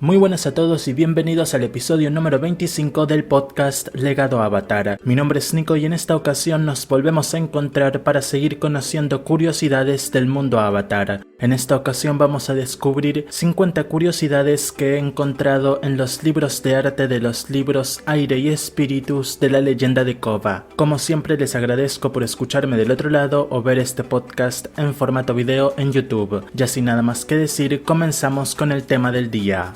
Muy buenas a todos y bienvenidos al episodio número 25 del podcast Legado Avatar. Mi nombre es Nico y en esta ocasión nos volvemos a encontrar para seguir conociendo curiosidades del mundo Avatar. En esta ocasión vamos a descubrir 50 curiosidades que he encontrado en los libros de arte de los libros Aire y Espíritus de la leyenda de Korra. Como siempre les agradezco por escucharme del otro lado o ver este podcast en formato video en YouTube. Ya sin nada más que decir, comenzamos con el tema del día.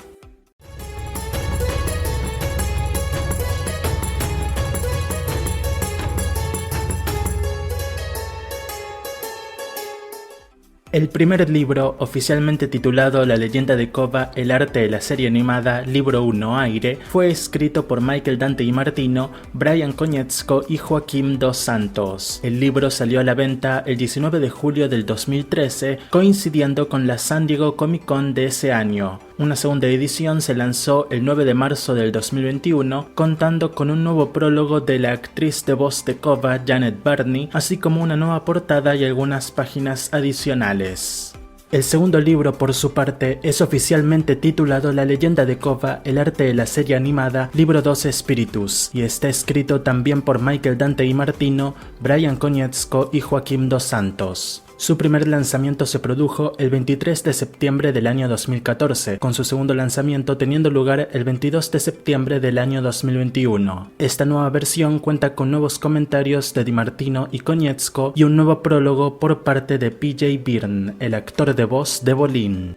El primer libro, oficialmente titulado La leyenda de Korra, el arte de la serie animada, libro 1 Aire, fue escrito por Michael Dante DiMartino, Bryan Konietzko y Joaquim dos Santos. El libro salió a la venta el 19 de julio del 2013, coincidiendo con la San Diego Comic Con de ese año. Una segunda edición se lanzó el 9 de marzo del 2021, contando con un nuevo prólogo de la actriz de voz de Korra, Janet Barney, así como una nueva portada y algunas páginas adicionales. El segundo libro, por su parte, es oficialmente titulado La leyenda de Korra, el arte de la serie animada, libro 2 Espíritus, y está escrito también por Michael Dante DiMartino, Bryan Konietzko y Joaquim dos Santos. Su primer lanzamiento se produjo el 23 de septiembre del año 2014, con su segundo lanzamiento teniendo lugar el 22 de septiembre del año 2021. Esta nueva versión cuenta con nuevos comentarios de DiMartino y Konietzko y un nuevo prólogo por parte de PJ Byrne, el actor de voz de Bolin.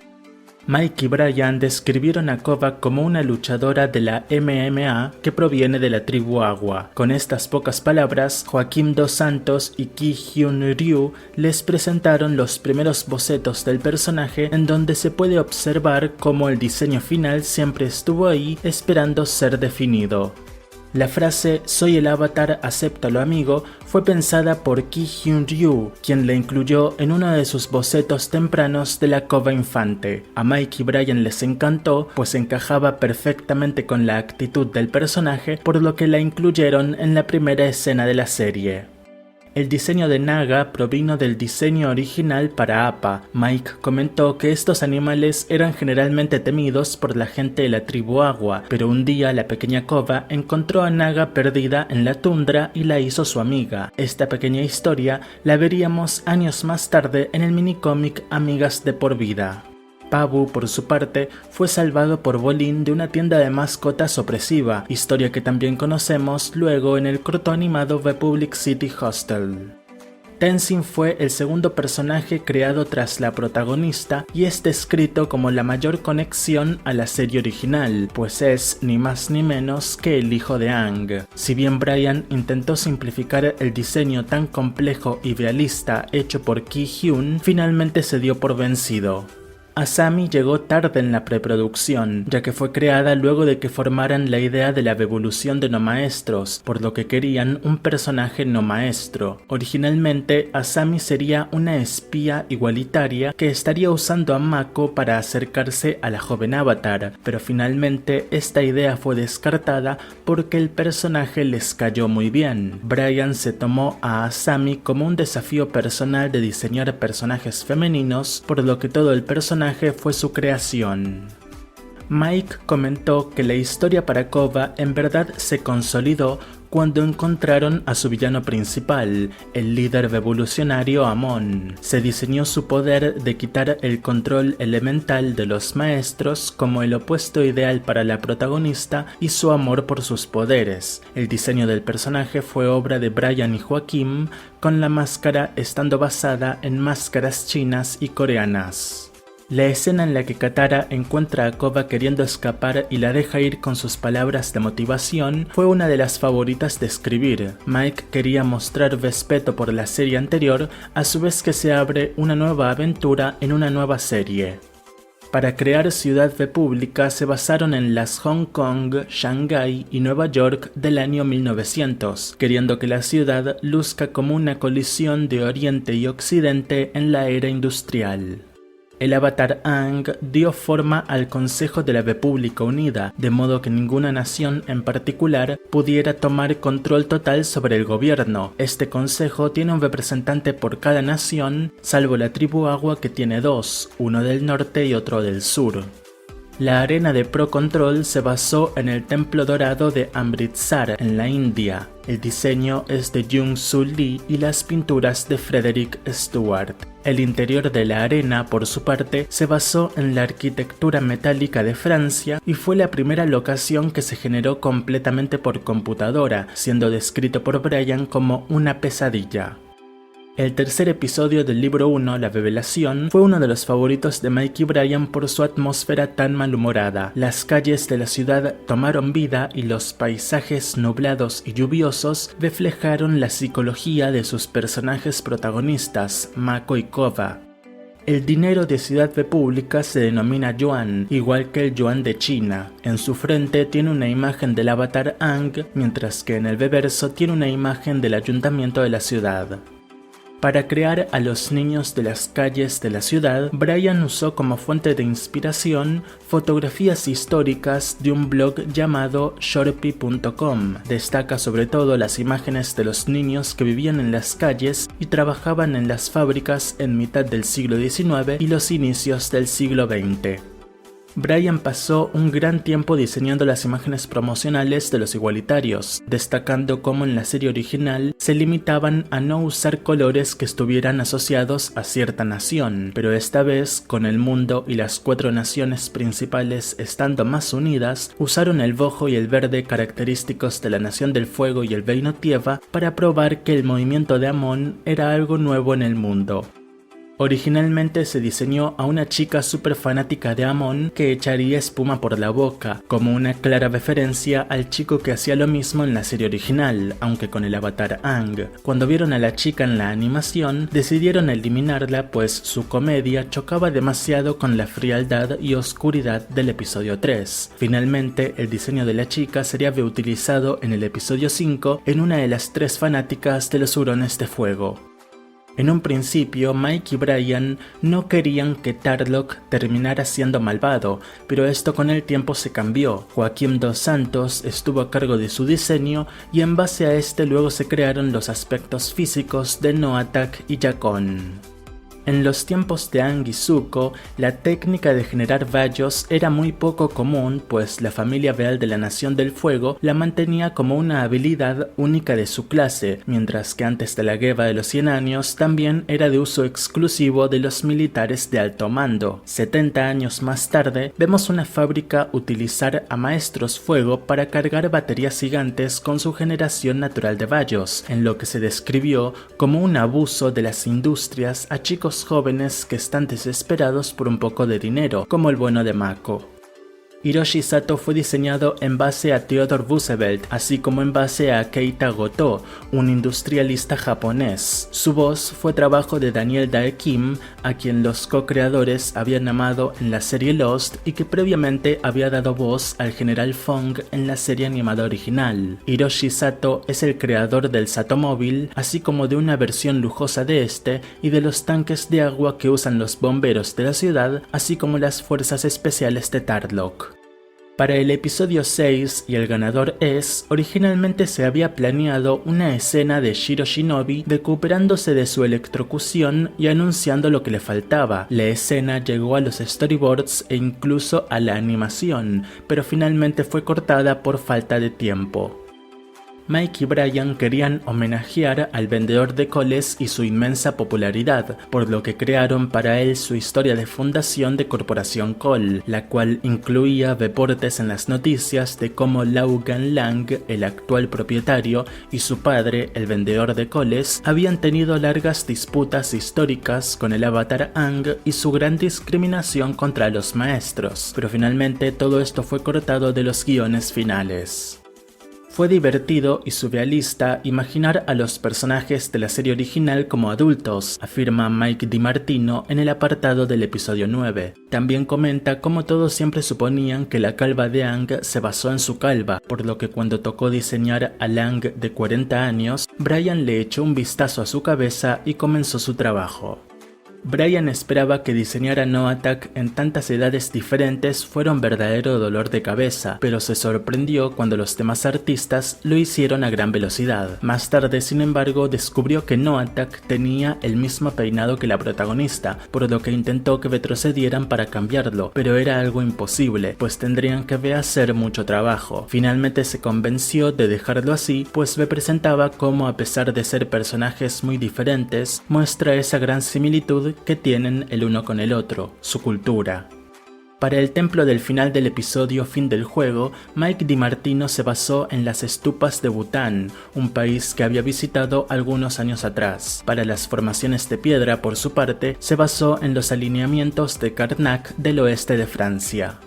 Mike y Bryan describieron a Korra como una luchadora de la MMA que proviene de la tribu Agua. Con estas pocas palabras, Joaquim dos Santos y Ki Hyun Ryu les presentaron los primeros bocetos del personaje, en donde se puede observar cómo el diseño final siempre estuvo ahí esperando ser definido. La frase "Soy el avatar, acéptalo amigo" fue pensada por Ki Hyun Ryu, quien la incluyó en uno de sus bocetos tempranos de la Korra infante. A Mike y Bryan les encantó, pues encajaba perfectamente con la actitud del personaje, por lo que la incluyeron en la primera escena de la serie. El diseño de Naga provino del diseño original para Appa. Mike comentó que estos animales eran generalmente temidos por la gente de la tribu Agua, pero un día la pequeña Korra encontró a Naga perdida en la tundra y la hizo su amiga. Esta pequeña historia la veríamos años más tarde en el minicómic Amigas de por vida. Pabu, por su parte, fue salvado por Bolin de una tienda de mascotas opresiva, historia que también conocemos luego en el corto animado Republic City Hostel. Tenzin fue el segundo personaje creado tras la protagonista y es descrito como la mayor conexión a la serie original, pues es ni más ni menos que el hijo de Aang. Si bien Bryan intentó simplificar el diseño tan complejo y realista hecho por Ki Hyun, finalmente se dio por vencido. Asami llegó tarde en la preproducción, ya que fue creada luego de que formaran la idea de la evolución de no maestros, por lo que querían un personaje no maestro. Originalmente, Asami sería una espía igualitaria que estaría usando a Mako para acercarse a la joven Avatar, pero finalmente esta idea fue descartada porque el personaje les cayó muy bien. Bryan se tomó a Asami como un desafío personal de diseñar personajes femeninos, por lo que todo el personaje fue su creación. Mike comentó que la historia para Korra en verdad se consolidó cuando encontraron a su villano principal, el líder revolucionario Amon. Se diseñó su poder de quitar el control elemental de los maestros como el opuesto ideal para la protagonista y su amor por sus poderes. El diseño del personaje fue obra de Bryan y Joaquim, con la máscara estando basada en máscaras chinas y coreanas. La escena en la que Katara encuentra a Korra queriendo escapar y la deja ir con sus palabras de motivación fue una de las favoritas de escribir. Mike quería mostrar respeto por la serie anterior, a su vez que se abre una nueva aventura en una nueva serie. Para crear Ciudad República se basaron en las Hong Kong, Shanghái y Nueva York del año 1900, queriendo que la ciudad luzca como una colisión de Oriente y Occidente en la era industrial. El avatar Aang dio forma al Consejo de la República Unida, de modo que ninguna nación en particular pudiera tomar control total sobre el gobierno. Este consejo tiene un representante por cada nación, salvo la tribu Agua que tiene dos, uno del norte y otro del sur. La arena de Pro Control se basó en el Templo Dorado de Amritsar, en la India. El diseño es de Jung-Soo Lee y las pinturas de Frederick Stewart. El interior de la arena, por su parte, se basó en la arquitectura metálica de Francia y fue la primera locación que se generó completamente por computadora, siendo descrito por Bryan como una pesadilla. El tercer episodio del libro 1, La Revelación, fue uno de los favoritos de Mike y Bryan por su atmósfera tan malhumorada. Las calles de la ciudad tomaron vida y los paisajes nublados y lluviosos reflejaron la psicología de sus personajes protagonistas, Mako y Kova. El dinero de Ciudad República se denomina yuan, igual que el yuan de China. En su frente tiene una imagen del avatar Aang, mientras que en el reverso tiene una imagen del ayuntamiento de la ciudad. Para crear a los niños de las calles de la ciudad, Bryan usó como fuente de inspiración fotografías históricas de un blog llamado Shorpy.com. Destaca sobre todo las imágenes de los niños que vivían en las calles y trabajaban en las fábricas en mitad del siglo XIX y los inicios del siglo XX. Bryan pasó un gran tiempo diseñando las imágenes promocionales de los igualitarios, destacando cómo en la serie original se limitaban a no usar colores que estuvieran asociados a cierta nación, pero esta vez, con el mundo y las 4 naciones principales estando más unidas, usaron el rojo y el verde característicos de la Nación del Fuego y el Reino Tierra para probar que el movimiento de Amon era algo nuevo en el mundo. Originalmente se diseñó a una chica súper fanática de Amon que echaría espuma por la boca, como una clara referencia al chico que hacía lo mismo en la serie original, aunque con el avatar Aang. Cuando vieron a la chica en la animación, decidieron eliminarla pues su comedia chocaba demasiado con la frialdad y oscuridad del episodio 3. Finalmente, el diseño de la chica sería reutilizado en el episodio 5 en una de las 3 fanáticas de los hurones de fuego. En un principio, Mike y Bryan no querían que Tarlok terminara siendo malvado, pero esto con el tiempo se cambió. Joaquim dos Santos estuvo a cargo de su diseño y en base a este luego se crearon los aspectos físicos de Noatak y Yakon. En los tiempos de Aang y Zuko, la técnica de generar rayos era muy poco común, pues la familia real de la Nación del Fuego la mantenía como una habilidad única de su clase, mientras que antes de la Guerra de los 100 años también era de uso exclusivo de los militares de alto mando. 70 años más tarde, vemos una fábrica utilizar a maestros fuego para cargar baterías gigantes con su generación natural de rayos, en lo que se describió como un abuso de las industrias a chicos jóvenes que están desesperados por un poco de dinero, como el bueno de Mako. Hiroshi Sato fue diseñado en base a Theodore Roosevelt, así como en base a Keita Goto, un industrialista japonés. Su voz fue trabajo de Daniel Dae Kim, a quien los co-creadores habían amado en la serie Lost y que previamente había dado voz al General Fong en la serie animada original. Hiroshi Sato es el creador del Satomóvil, así como de una versión lujosa de este y de los tanques de agua que usan los bomberos de la ciudad, así como las fuerzas especiales de Tarlok. Para el episodio 6, y el ganador es, originalmente se había planeado una escena de Shiro Shinobi recuperándose de su electrocución y anunciando lo que le faltaba. La escena llegó a los storyboards e incluso a la animación, pero finalmente fue cortada por falta de tiempo. Mike y Bryan querían homenajear al vendedor de coles y su inmensa popularidad, por lo que crearon para él su historia de fundación de Corporación Cole, la cual incluía reportes en las noticias de cómo Lau Gan Lang, el actual propietario, y su padre, el vendedor de coles, habían tenido largas disputas históricas con el avatar Aang y su gran discriminación contra los maestros, pero finalmente todo esto fue cortado de los guiones finales. Fue divertido y surrealista imaginar a los personajes de la serie original como adultos, afirma Mike DiMartino en el apartado del episodio 9. También comenta cómo todos siempre suponían que la calva de Aang se basó en su calva, por lo que cuando tocó diseñar a Aang de 40 años, Bryan le echó un vistazo a su cabeza y comenzó su trabajo. Brian esperaba que diseñar a Noatak en tantas edades diferentes fuera un verdadero dolor de cabeza, pero se sorprendió cuando los demás artistas lo hicieron a gran velocidad. Más tarde, sin embargo, descubrió que Noatak tenía el mismo peinado que la protagonista, por lo que intentó que retrocedieran para cambiarlo, pero era algo imposible, pues tendrían que hacer mucho trabajo. Finalmente se convenció de dejarlo así, pues representaba cómo, a pesar de ser personajes muy diferentes, muestra esa gran similitud que tienen el uno con el otro, su cultura. Para el templo del final del episodio Fin del Juego, Mike DiMartino se basó en las estupas de Bután, un país que había visitado algunos años atrás. Para las formaciones de piedra, por su parte, se basó en los alineamientos de Karnak del oeste de Francia.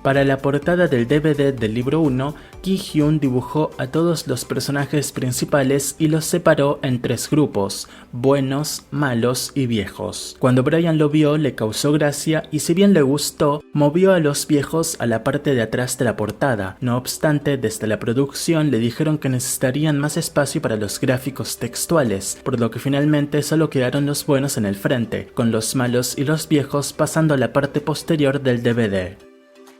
Para la portada del DVD del libro 1, Ki-hyun dibujó a todos los personajes principales y los separó en 3 grupos: buenos, malos y viejos. Cuando Brian lo vio, le causó gracia y, si bien le gustó, movió a los viejos a la parte de atrás de la portada. No obstante, desde la producción le dijeron que necesitarían más espacio para los gráficos textuales, por lo que finalmente solo quedaron los buenos en el frente, con los malos y los viejos pasando a la parte posterior del DVD.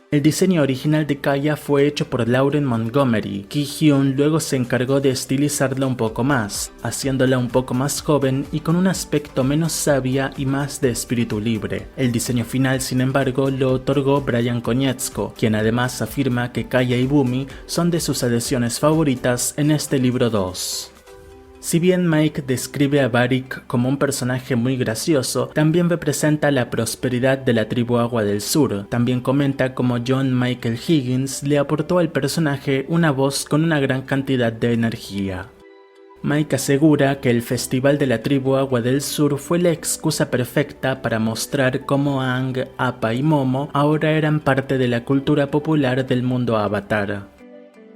El diseño original de Kaya fue hecho por Lauren Montgomery. Ki-hyun luego se encargó de estilizarla un poco más, haciéndola un poco más joven y con un aspecto menos sabia y más de espíritu libre. El diseño final, sin embargo, lo otorgó Brian Konietzko, quien además afirma que Kaya y Bumi son de sus adhesiones favoritas en este libro 2. Si bien Mike describe a Varric como un personaje muy gracioso, también representa la prosperidad de la tribu Agua del Sur. También comenta cómo John Michael Higgins le aportó al personaje una voz con una gran cantidad de energía. Mike asegura que el Festival de la Tribu Agua del Sur fue la excusa perfecta para mostrar cómo Aang, Appa y Momo ahora eran parte de la cultura popular del mundo Avatar.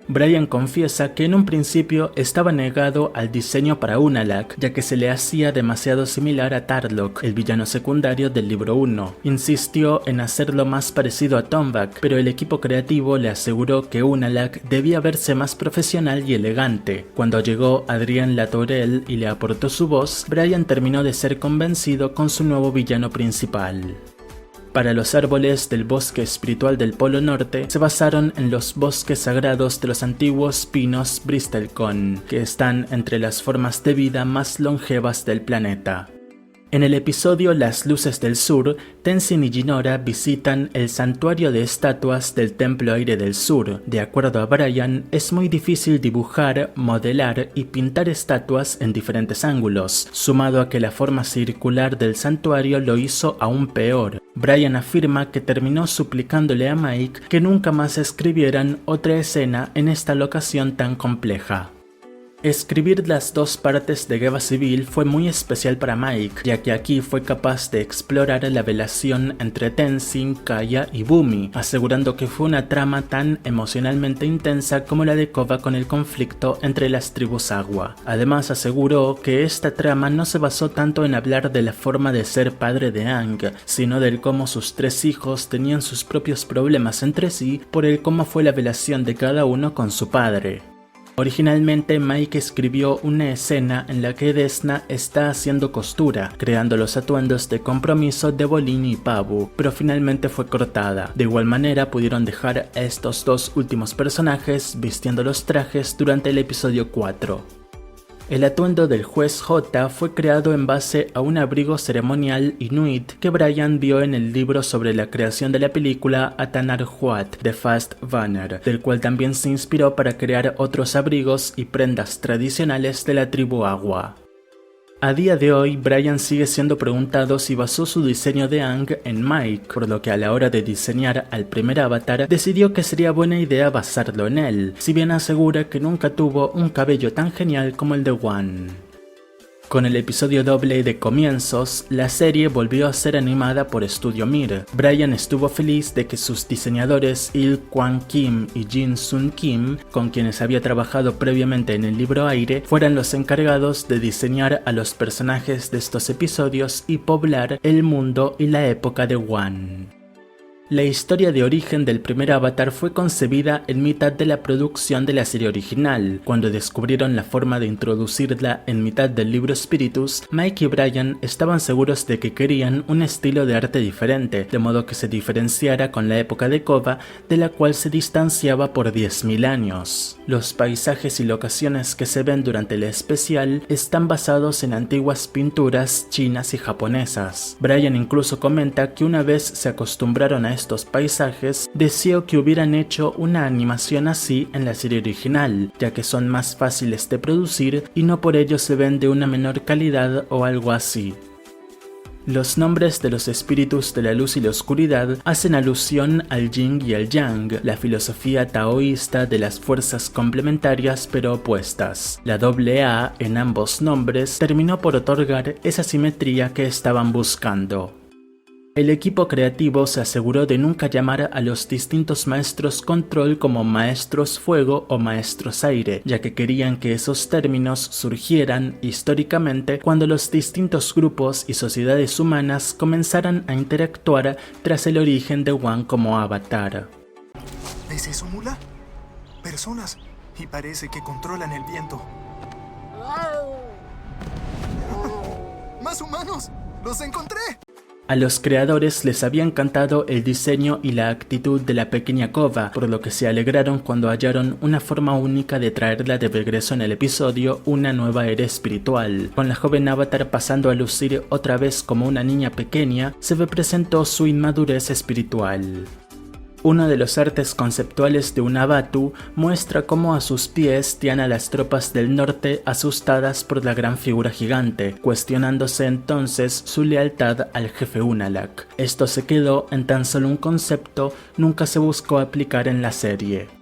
Brian confiesa que en un principio estaba negado al diseño para Unalaq, ya que se le hacía demasiado similar a Tarlok, el villano secundario del libro 1. Insistió en hacerlo más parecido a Tombak, pero el equipo creativo le aseguró que Unalaq debía verse más profesional y elegante. Cuando llegó Adrien Latourelle y le aportó su voz, Brian terminó de ser convencido con su nuevo villano principal. Para los árboles del bosque espiritual del Polo Norte, se basaron en los bosques sagrados de los antiguos pinos Bristlecone, que están entre las formas de vida más longevas del planeta. En el episodio Las Luces del Sur, Tenzin y Jinora visitan el santuario de estatuas del Templo Aire del Sur. De acuerdo a Brian, es muy difícil dibujar, modelar y pintar estatuas en diferentes ángulos, sumado a que la forma circular del santuario lo hizo aún peor. Brian afirma que terminó suplicándole a Mike que nunca más escribieran otra escena en esta locación tan compleja. Escribir las 2 partes de Guerra Civil fue muy especial para Mike, ya que aquí fue capaz de explorar la relación entre Tenzin, Kaya y Bumi, asegurando que fue una trama tan emocionalmente intensa como la de Koba con el conflicto entre las tribus Agua. Además aseguró que esta trama no se basó tanto en hablar de la forma de ser padre de Aang, sino del cómo sus 3 hijos tenían sus propios problemas entre sí por el cómo fue la relación de cada uno con su padre. Originalmente Mike escribió una escena en la que Desna está haciendo costura, creando los atuendos de compromiso de Bolin y Pabu, pero finalmente fue cortada. De igual manera pudieron dejar a estos 2 últimos personajes vistiendo los trajes durante el episodio 4. El atuendo del juez J fue creado en base a un abrigo ceremonial inuit que Brian vio en el libro sobre la creación de la película Atanar Huat de Fast Vanner, del cual también se inspiró para crear otros abrigos y prendas tradicionales de la tribu Agua. A día de hoy, Brian sigue siendo preguntado si basó su diseño de Aang en Mike, por lo que a la hora de diseñar al primer avatar, decidió que sería buena idea basarlo en él, si bien asegura que nunca tuvo un cabello tan genial como el de Wan. Con el episodio doble de Comienzos, la serie volvió a ser animada por Studio Mir. Brian estuvo feliz de que sus diseñadores Il Kwang Kim y Jin Sun Kim, con quienes había trabajado previamente en el libro Aire, fueran los encargados de diseñar a los personajes de estos episodios y poblar el mundo y la época de Wan. La historia de origen del primer Avatar fue concebida en mitad de la producción de la serie original. Cuando descubrieron la forma de introducirla en mitad del libro Spiritus, Mike y Brian estaban seguros de que querían un estilo de arte diferente, de modo que se diferenciara con la época de Kova, de la cual se distanciaba por 10.000 años. Los paisajes y locaciones que se ven durante el especial están basados en antiguas pinturas chinas y japonesas. Brian incluso comenta que una vez se acostumbraron a estos paisajes, deseó que hubieran hecho una animación así en la serie original, ya que son más fáciles de producir y no por ello se ven de una menor calidad o algo así. Los nombres de los espíritus de la luz y la oscuridad hacen alusión al yin y al yang, la filosofía taoísta de las fuerzas complementarias pero opuestas. La AA en ambos nombres terminó por otorgar esa simetría que estaban buscando. El equipo creativo se aseguró de nunca llamar a los distintos maestros control como maestros fuego o maestros aire, ya que querían que esos términos surgieran históricamente cuando los distintos grupos y sociedades humanas comenzaran a interactuar tras el origen de Wang como avatar. ¿Es eso, Mula? Personas, y parece que controlan el viento. ¡Más humanos! ¡Los encontré! A los creadores les había encantado el diseño y la actitud de la pequeña Kova, por lo que se alegraron cuando hallaron una forma única de traerla de regreso en el episodio Una nueva era espiritual. Con la joven avatar pasando a lucir otra vez como una niña pequeña, se representó su inmadurez espiritual. Uno de los artes conceptuales de un Abatu muestra cómo a sus pies tienen a las tropas del norte asustadas por la gran figura gigante, cuestionándose entonces su lealtad al jefe Unalaq. Esto se quedó en tan solo un concepto, nunca se buscó aplicar en la serie.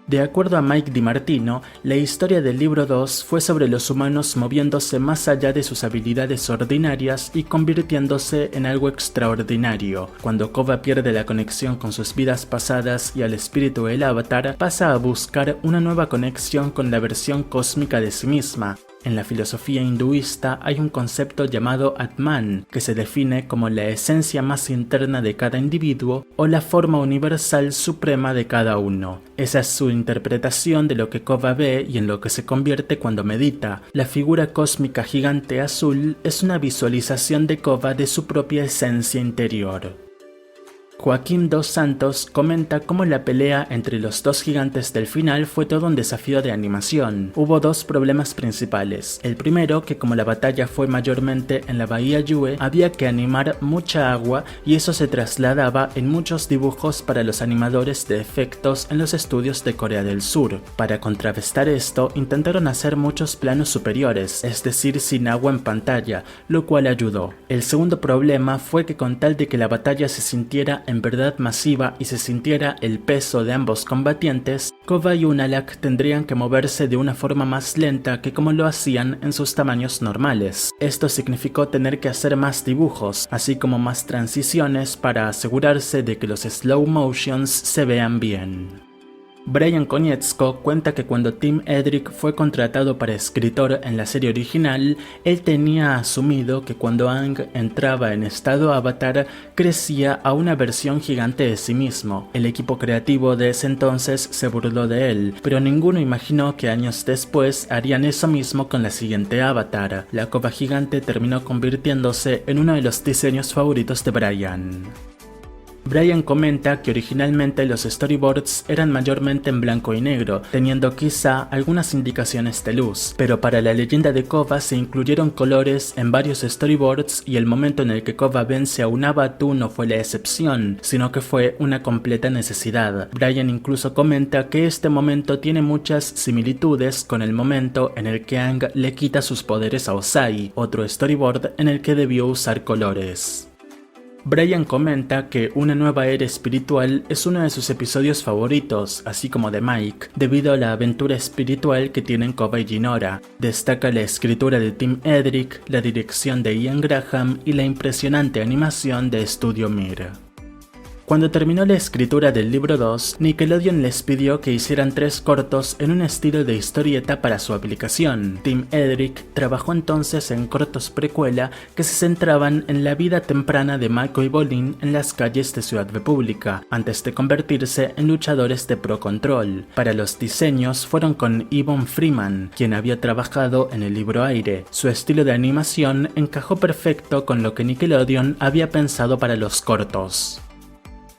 De acuerdo a Mike DiMartino, la historia del libro 2 fue sobre los humanos moviéndose más allá de sus habilidades ordinarias y convirtiéndose en algo extraordinario. Cuando Kova pierde la conexión con sus vidas pasadas y al espíritu del avatar, pasa a buscar una nueva conexión con la versión cósmica de sí misma. En la filosofía hinduista hay un concepto llamado Atman, que se define como la esencia más interna de cada individuo o la forma universal suprema de cada uno. Esa es su interpretación de lo que Kova ve y en lo que se convierte cuando medita. La figura cósmica gigante azul es una visualización de Kova de su propia esencia interior. Joaquín dos Santos comenta cómo la pelea entre los dos gigantes del final fue todo un desafío de animación. Hubo dos problemas principales. El primero, que como la batalla fue mayormente en la bahía Yue, había que animar mucha agua y eso se trasladaba en muchos dibujos para los animadores de efectos en los estudios de Corea del Sur. Para contrarrestar esto, intentaron hacer muchos planos superiores, es decir, sin agua en pantalla, lo cual ayudó. El segundo problema fue que con tal de que la batalla se sintiera en verdad masiva y se sintiera el peso de ambos combatientes, Kova y Unalaq tendrían que moverse de una forma más lenta que como lo hacían en sus tamaños normales. Esto significó tener que hacer más dibujos, así como más transiciones para asegurarse de que los slow motions se vean bien. Brian Konietzko cuenta que cuando Tim Edrick fue contratado para escritor en la serie original, él tenía asumido que cuando Aang entraba en estado avatar, crecía a una versión gigante de sí mismo. El equipo creativo de ese entonces se burló de él, pero ninguno imaginó que años después harían eso mismo con la siguiente avatar. La Kova gigante terminó convirtiéndose en uno de los diseños favoritos de Brian. Brian comenta que originalmente los storyboards eran mayormente en blanco y negro, teniendo quizá algunas indicaciones de luz, pero para la leyenda de Kova se incluyeron colores en varios storyboards y el momento en el que Kova vence a un Abatu no fue la excepción, sino que fue una completa necesidad. Brian incluso comenta que este momento tiene muchas similitudes con el momento en el que Aang le quita sus poderes a Ozai, otro storyboard en el que debió usar colores. Brian comenta que Una nueva era espiritual es uno de sus episodios favoritos, así como de Mike, debido a la aventura espiritual que tienen Kova y Jinora. Destaca la escritura de Tim Edrick, la dirección de Ian Graham y la impresionante animación de Studio Mir. Cuando terminó la escritura del libro 2, Nickelodeon les pidió que hicieran 3 cortos en un estilo de historieta para su aplicación. Tim Edrick trabajó entonces en cortos precuela que se centraban en la vida temprana de Mako y Bolin en las calles de Ciudad República, antes de convertirse en luchadores de Pro Control. Para los diseños fueron con Yvonne Freeman, quien había trabajado en el libro Aire. Su estilo de animación encajó perfecto con lo que Nickelodeon había pensado para los cortos.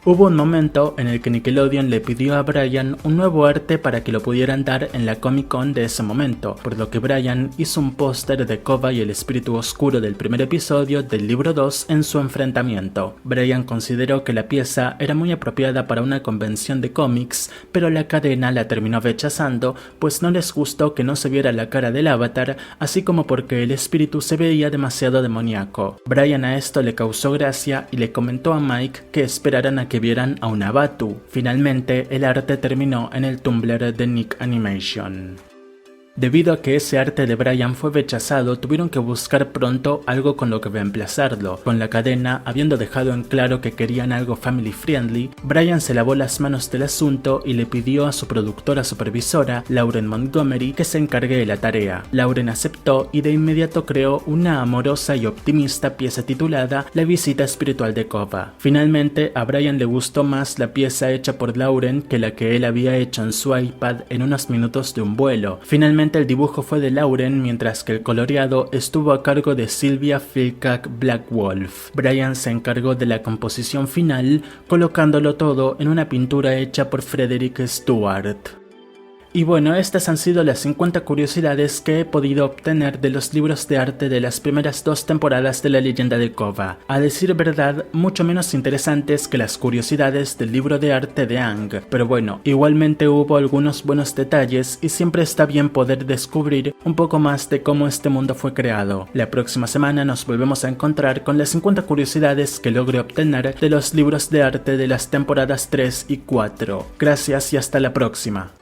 Hubo un momento en el que Nickelodeon le pidió a Brian un nuevo arte para que lo pudieran dar en la Comic Con de ese momento, por lo que Brian hizo un póster de Koba y el espíritu oscuro del primer episodio del libro 2 en su enfrentamiento. Brian consideró que la pieza era muy apropiada para una convención de cómics, pero la cadena la terminó rechazando, pues no les gustó que no se viera la cara del avatar, así como porque el espíritu se veía demasiado demoníaco. Brian a esto le causó gracia y le comentó a Mike que esperaran a que vieran a una Batu. Finalmente, el arte terminó en el Tumblr de Nick Animation. Debido a que ese arte de Brian fue rechazado, tuvieron que buscar pronto algo con lo que reemplazarlo. Con la cadena habiendo dejado en claro que querían algo family friendly, Brian se lavó las manos del asunto y le pidió a su productora supervisora, Lauren Montgomery, que se encargue de la tarea. Lauren aceptó y de inmediato creó una amorosa y optimista pieza titulada La visita espiritual de Koba. Finalmente, a Brian le gustó más la pieza hecha por Lauren que la que él había hecho en su iPad en unos minutos de un vuelo. Finalmente, el dibujo fue de Lauren, mientras que el coloreado estuvo a cargo de Sylvia Filkak Blackwolf. Brian se encargó de la composición final, colocándolo todo en una pintura hecha por Frederick Stewart. Y bueno, estas han sido las 50 curiosidades que he podido obtener de los libros de arte de las primeras 2 temporadas de La Leyenda de Korra. A decir verdad, mucho menos interesantes que las curiosidades del libro de arte de Aang, pero bueno, igualmente hubo algunos buenos detalles y siempre está bien poder descubrir un poco más de cómo este mundo fue creado. La próxima semana nos volvemos a encontrar con las 50 curiosidades que logré obtener de los libros de arte de las temporadas 3 y 4. Gracias y hasta la próxima.